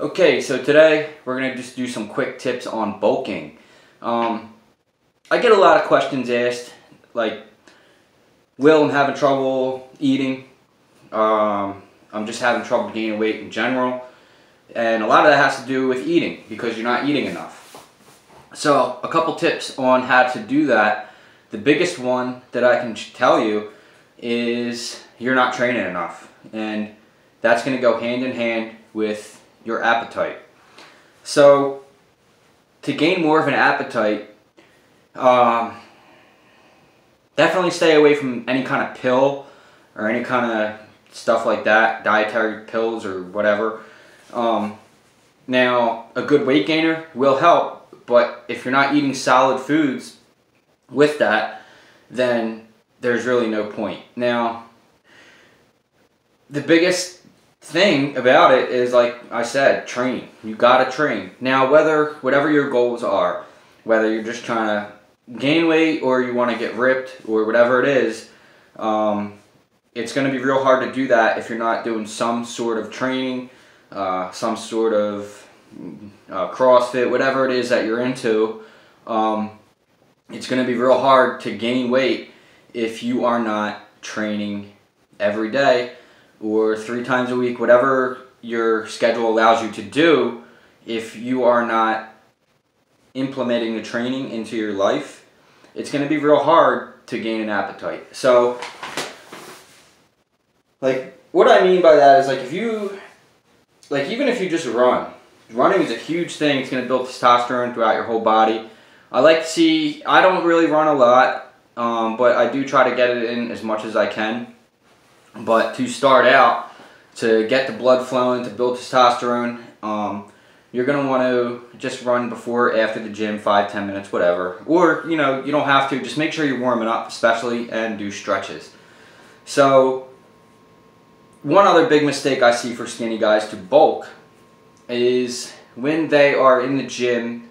Okay, so today we're going to just do some quick tips on bulking. I get a lot of questions asked, like, Will, I'm having trouble eating. I'm just having trouble gaining weight in general. And a lot of that has to do with eating, because you're not eating enough. So, a couple tips on how to do that. The biggest one that I can tell you is you're not training enough. And that's going to go hand in hand with your appetite. So, to gain more of an appetite, definitely stay away from any kind of pill or any kind of stuff like that, dietary pills or whatever. Now, a good weight gainer will help, but if you're not eating solid foods with that, then there's really no point. Now, the biggest thing about it is, like I said, train. You gotta train. Now, whatever your goals are, whether you're just trying to gain weight or you want to get ripped or whatever it is, it's going to be real hard to do that if you're not doing some sort of training, some sort of CrossFit, whatever it is that you're into. It's going to be real hard to gain weight if you are not training every day or 3 times a week, whatever your schedule allows you to do. If you are not implementing the training into your life, it's going to be real hard to gain an appetite. So, like, what I mean by that is, like, even if you just running is a huge thing. It's going to build testosterone throughout your whole body. I don't really run a lot, but I do try to get it in as much as I can. But to start out, to get the blood flowing, to build testosterone, you're going to want to just run before, after the gym, 5-10 minutes, whatever. Or, you don't have to. Just make sure you're warming up, especially, and do stretches. So, one other big mistake I see for skinny guys to bulk is when they are in the gym,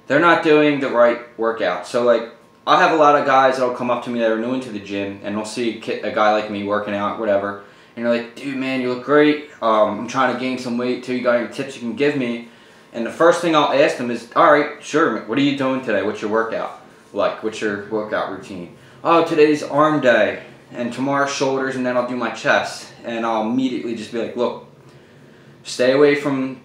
they're not doing the right workout. So, like, I'll have a lot of guys that'll come up to me that are new into the gym, and they'll see a guy like me working out, whatever, and they're like, dude, man, you look great. I'm trying to gain some weight too. You got any tips you can give me? And the first thing I'll ask them is, all right, sure, what are you doing today? What's your workout? Like, what's your workout routine? Oh, today's arm day, and tomorrow's shoulders, and then I'll do my chest. And I'll immediately just be like, look, stay away from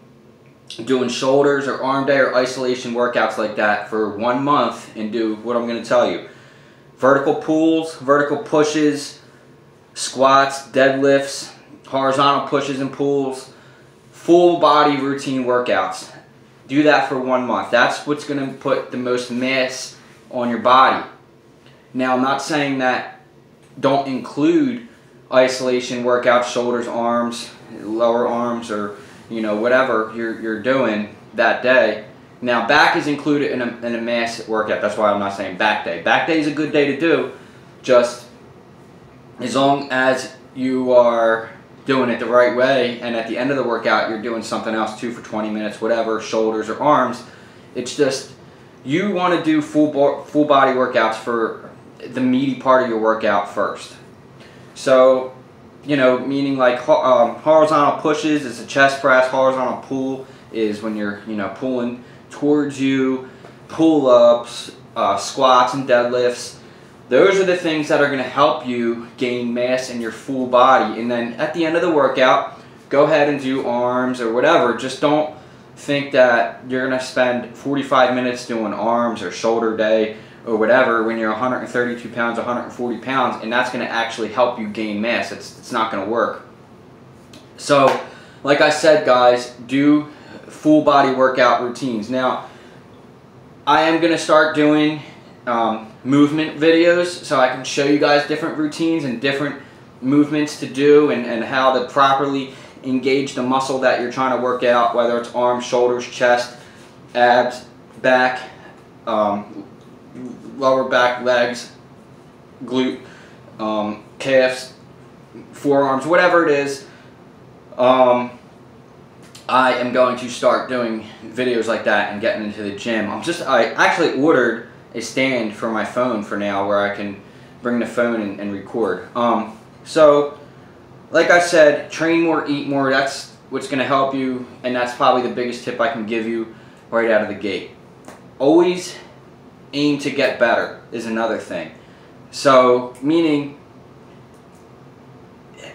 doing shoulders or arm day or isolation workouts like that for 1 month, and do what I'm going to tell you. Vertical pulls, vertical pushes, squats, deadlifts, horizontal pushes and pulls, full body routine workouts. Do that for 1 month. That's what's going to put the most mass on your body. Now, I'm not saying that don't include isolation workouts, shoulders, arms, lower arms, or whatever you're doing that day. Now, back is included in a mass workout. That's why I'm not saying back day. Back day is a good day to do, just as long as you are doing it the right way, and at the end of the workout you're doing something else too for 20 minutes, whatever, shoulders or arms. It's just, you want to do full body workouts for the meaty part of your workout first. So, meaning like horizontal pushes is a chest press. Horizontal pull is when you're, pulling towards you. Pull-ups, squats and deadlifts. Those are the things that are going to help you gain mass in your full body. And then at the end of the workout, go ahead and do arms or whatever. Just don't think that you're going to spend 45 minutes doing arms or shoulder day or whatever when you're 132 pounds, 140 pounds, and that's going to actually help you gain mass. It's not going to work. So, like I said, guys, do full body workout routines. Now, I am going to start doing movement videos so I can show you guys different routines and different movements to do, and how to properly engage the muscle that you're trying to work out, whether it's arms, shoulders, chest, abs, back, lower back, legs, glute, calves, forearms, whatever it is. I am going to start doing videos like that and getting into the gym. I actually ordered a stand for my phone for now, where I can bring the phone and record. So, like I said, train more, eat more. That's what's going to help you, and that's probably the biggest tip I can give you right out of the gate. Always aim to get better is another thing. So, meaning,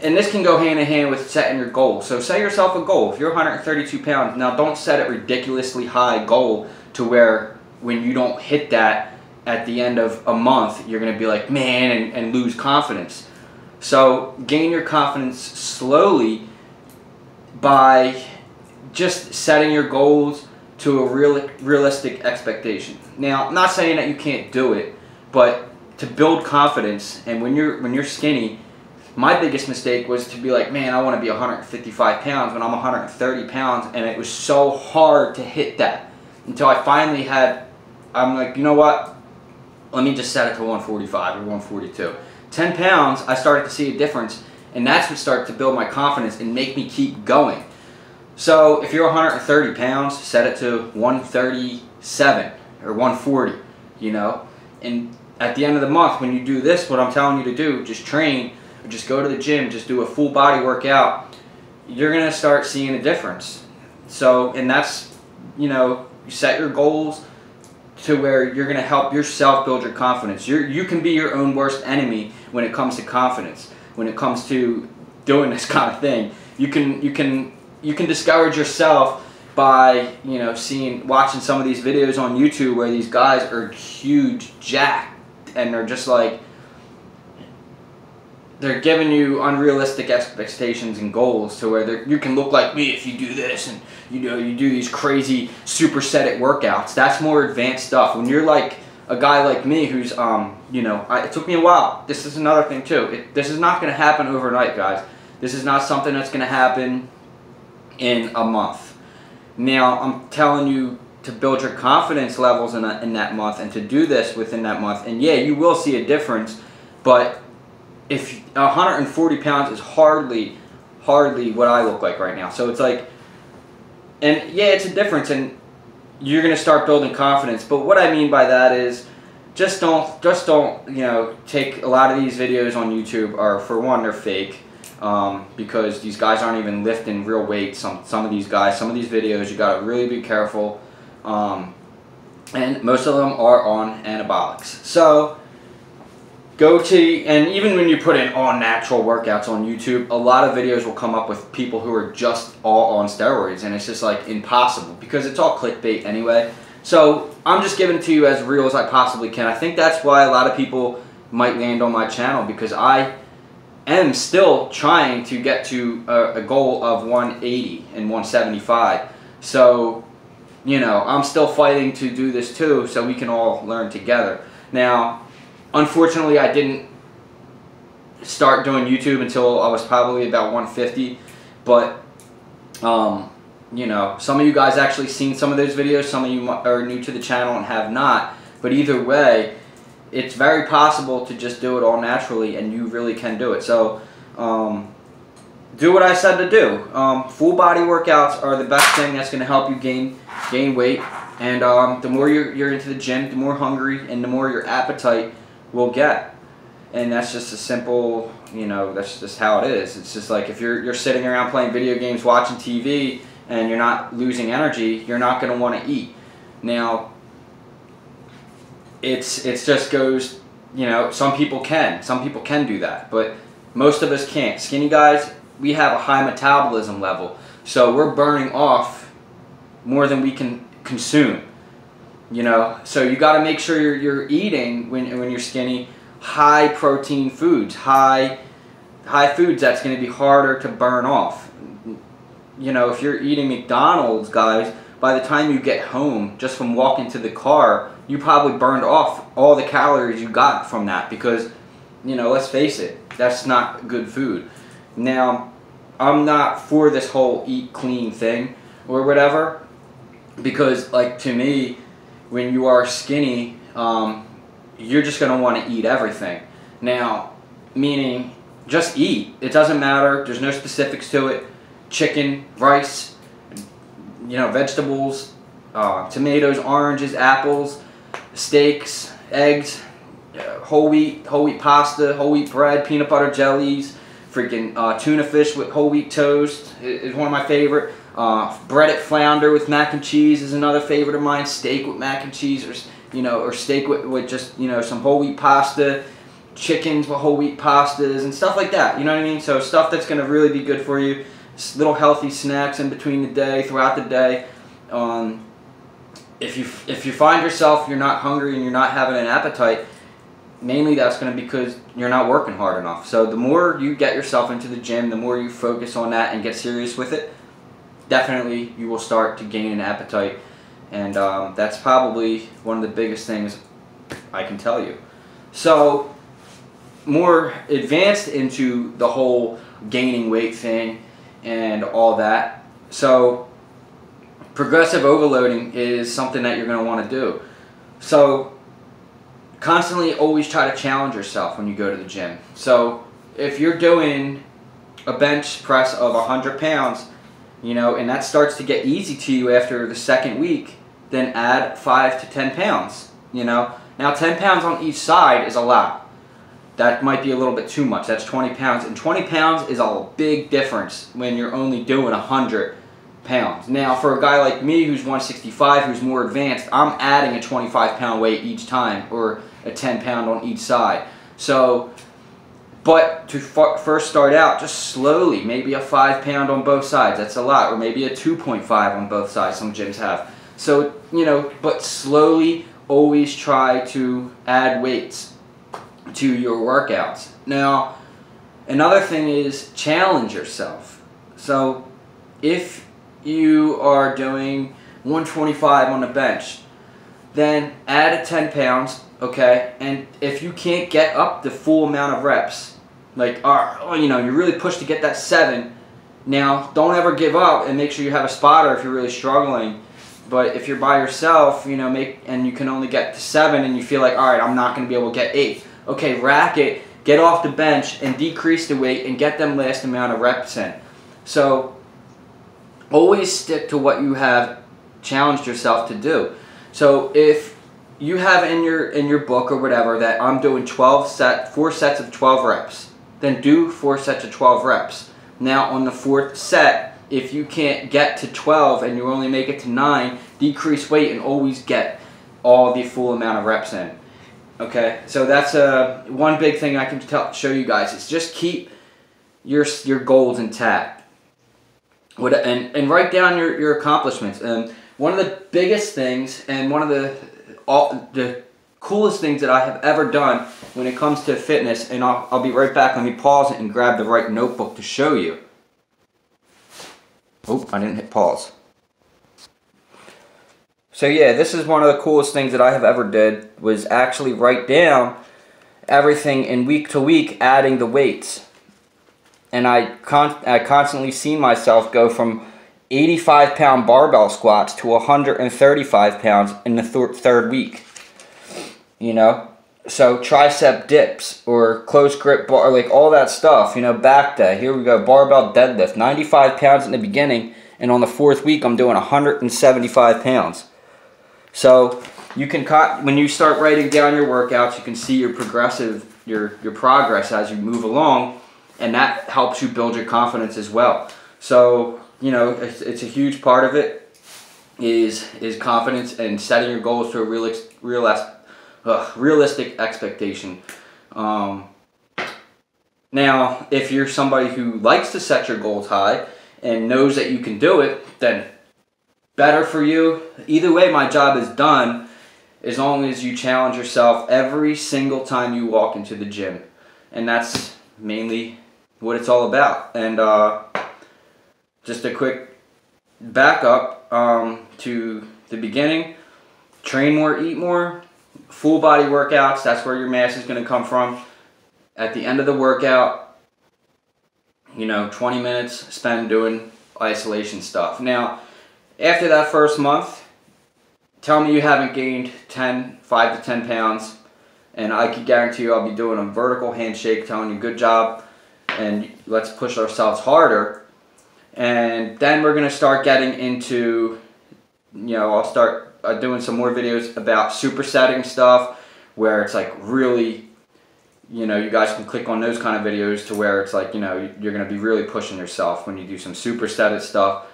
and this can go hand in hand with setting your goal. So set yourself a goal. If you're 132 pounds, now don't set a ridiculously high goal to where when you don't hit that at the end of a month, you're going to be like, man, and lose confidence. So gain your confidence slowly by just setting your goals to a realistic expectation. Now, I'm not saying that you can't do it, but to build confidence, and when you're skinny, my biggest mistake was to be like, man, I want to be 155 pounds when I'm 130 pounds, and it was so hard to hit that until I finally I'm like, you know what? Let me just set it to 145 or 142. 10 pounds, I started to see a difference, and that's what started to build my confidence and make me keep going. So if you're 130 pounds, set it to 137 or 140, you know. And at the end of the month, when you do this, what I'm telling you to do, just train, or just go to the gym, just do a full body workout, you're going to start seeing a difference. So, and that's, you know, you set your goals to where you're going to help yourself build your confidence. You can be your own worst enemy when it comes to confidence. When it comes to doing this kind of thing, you can discourage yourself by, you know, watching some of these videos on YouTube where these guys are huge, jacked, and they're just like, they're giving you unrealistic expectations and goals to where you can look like me if you do this, and you know, you do these crazy superset workouts. That's more advanced stuff. When you're like a guy like me who's you know, it took me a while. This is another thing too. This is not going to happen overnight, guys. This is not something that's going to happen in a month. Now, I'm telling you to build your confidence levels in that month, and to do this within that month. And yeah, you will see a difference, but if 140 pounds is hardly what I look like right now. So it's like, and yeah, it's a difference, and you're going to start building confidence. But what I mean by that is, just don't, you know, take a lot of these videos on YouTube are, for one, they're fake. Because these guys aren't even lifting real weights. Some of these guys, some of these videos, you gotta really be careful. And most of them are on anabolics. So and even when you put in all natural workouts on YouTube, a lot of videos will come up with people who are just all on steroids, and it's just like impossible because it's all clickbait anyway. So I'm just giving it to you as real as I possibly can. I think that's why a lot of people might land on my channel, because I am still trying to get to a goal of 180 and 175. So, you know, I'm still fighting to do this too, so we can all learn together. Now, unfortunately, I didn't start doing YouTube until I was probably about 150, but, you know, some of you guys actually seen some of those videos, some of you are new to the channel and have not, but either way, it's very possible to just do it all naturally, and you really can do it. So, do what I said to do. Full body workouts are the best thing that's going to help you gain weight. And the more you're into the gym, the more hungry and the more your appetite will get. And that's just a simple, you know, that's just how it is. It's just like if you're sitting around playing video games, watching TV, and you're not losing energy, you're not going to want to eat. Now, it just goes, you know, some people can do that, but most of us can't. Skinny guys, we have a high metabolism level, so we're burning off more than we can consume, you know. So you got to make sure you're eating, when you're skinny, high protein foods, high foods that's going to be harder to burn off. You know, if you're eating McDonald's, guys, by the time you get home, just from walking to the car, you probably burned off all the calories you got from that, because, you know, let's face it, that's not good food. Now, I'm not for this whole eat clean thing or whatever, because, like, to me, when you are skinny, you're just going to want to eat everything. Now, meaning, just eat. It doesn't matter. There's no specifics to it. Chicken, rice, you know, vegetables, tomatoes, oranges, apples, steaks, eggs, whole wheat pasta, whole wheat bread, peanut butter jellies, Freaking tuna fish with whole wheat toast is one of my favorite. Breaded flounder with mac and cheese is another favorite of mine. Steak with mac and cheese, or steak with just some whole wheat pasta. Chickens with whole wheat pastas and stuff like that. You know what I mean? So stuff that's going to really be good for you. Little healthy snacks in between the day, throughout the day. If you find yourself you're not hungry and you're not having an appetite, mainly that's going to be because you're not working hard enough. So the more you get yourself into the gym, the more you focus on that and get serious with it, definitely you will start to gain an appetite. And that's probably one of the biggest things I can tell you. So more advanced into the whole gaining weight thing and all that. So progressive overloading is something that you're going to want to do. So constantly always try to challenge yourself when you go to the gym. So if you're doing a bench press of 100 pounds, and that starts to get easy to you after the second week, then add 5 to 10 pounds. Now 10 pounds on each side is a lot. That might be a little bit too much. That's 20 pounds. And 20 pounds is a big difference when you're only doing 100 pounds. Now, for a guy like me who's 165, who's more advanced, I'm adding a 25-pound weight each time, or a 10-pound on each side. So, but to first start out, just slowly, maybe a 5-pound on both sides. That's a lot. Or maybe a 2.5 on both sides, some gyms have. So, but slowly, always try to add weights to your workouts. Now, another thing is challenge yourself. So if you are doing 125 on the bench, then add a 10 pounds, okay? And if you can't get up the full amount of reps, like, you really push to get that 7, now don't ever give up, and make sure you have a spotter if you're really struggling. But if you're by yourself, and you can only get to 7, and you feel like, all right, I'm not going to be able to get 8. Okay, rack it, get off the bench, and decrease the weight, and get them last amount of reps in. So always stick to what you have challenged yourself to do. So if you have in your book or whatever that I'm doing 4 sets of 12 reps, then do 4 sets of 12 reps. Now on the 4th set, if you can't get to 12 and you only make it to 9, decrease weight and always get all the full amount of reps in. Okay, so that's one big thing I can show you guys. Is just keep your goals intact. And write down your accomplishments. And one of the biggest things, and one of the coolest things that I have ever done when it comes to fitness, and I'll be right back. Let me pause it and grab the right notebook to show you. Oh, I didn't hit pause. So yeah, this is one of the coolest things that I have ever did, was actually write down everything in week to week, adding the weights. And I constantly see myself go from 85-pound barbell squats to 135 pounds in the third week. So tricep dips or close grip bar, like all that stuff, back day. Here we go, barbell deadlift, 95 pounds in the beginning, and on the 4th week I'm doing 175 pounds. So you can, when you start writing down your workouts, you can see your progress as you move along, and that helps you build your confidence as well. So it's a huge part of it is confidence and setting your goals to a realistic expectation. Now, if you're somebody who likes to set your goals high and knows that you can do it, then better for you. Either way, my job is done as long as you challenge yourself every single time you walk into the gym. And that's mainly what it's all about. And just a quick backup to the beginning. Train more, eat more. Full body workouts, that's where your mass is going to come from. At the end of the workout, 20 minutes spent doing isolation stuff. Now, after that first month, tell me you haven't gained 5 to 10 pounds, and I can guarantee you I'll be doing a vertical handshake telling you good job, and let's push ourselves harder. And then we're going to start getting into, I'll start doing some more videos about supersetting stuff, where it's like really, you know, you guys can click on those kind of videos to where it's like, you know, you're going to be really pushing yourself when you do some superset stuff.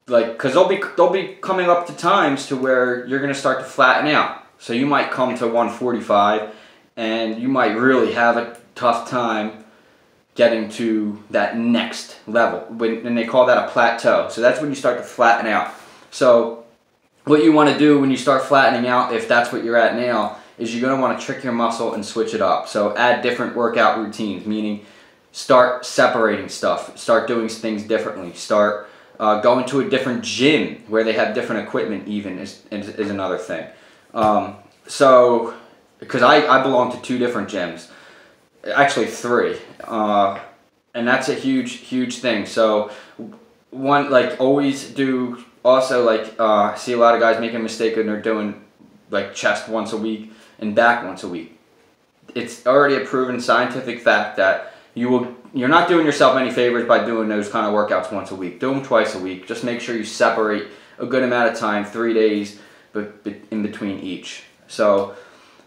Like, because they'll be coming up to times to where you're going to start to flatten out. So you might come to 145 and you might really have a tough time getting to that next level. And they call that a plateau. So that's when you start to flatten out. So what you want to do when you start flattening out, if that's what you're at now, is you're going to want to trick your muscle and switch it up. So add different workout routines, meaning start separating stuff, start doing things differently, start going to a different gym where they have different equipment even is another thing. So, because I belong to 2 different gyms, actually 3, and that's a huge thing. So one, like, always do, also, like, I see a lot of guys making a mistake when they're doing like chest once a week and back once a week. It's already a proven scientific fact that you're not doing yourself any favors by doing those kind of workouts once a week. Do them twice a week. Just make sure you separate a good amount of time, 3 days in between each. So,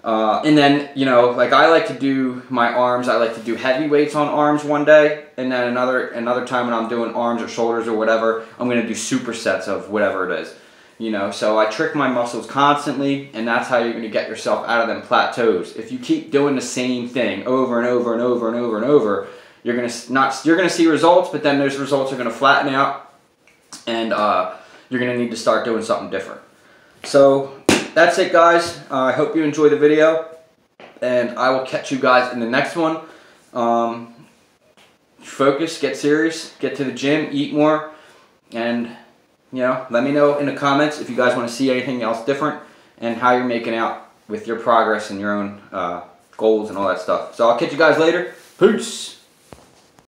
and then, you know, like I like to do my arms, I like to do heavy weights on arms one day, and then another time when I'm doing arms or shoulders or whatever, I'm going to do supersets of whatever it is. You know, so I trick my muscles constantly, and that's how you're going to get yourself out of them plateaus. If you keep doing the same thing over and over and over and over and over, you're going to see results, but then those results are going to flatten out, and you're going to need to start doing something different. So that's it, guys. I hope you enjoyed the video, and I will catch you guys in the next one. Focus, get serious, get to the gym, eat more, and you know, let me know in the comments if you guys want to see anything else different and how you're making out with your progress and your own goals and all that stuff. So I'll catch you guys later. Peace!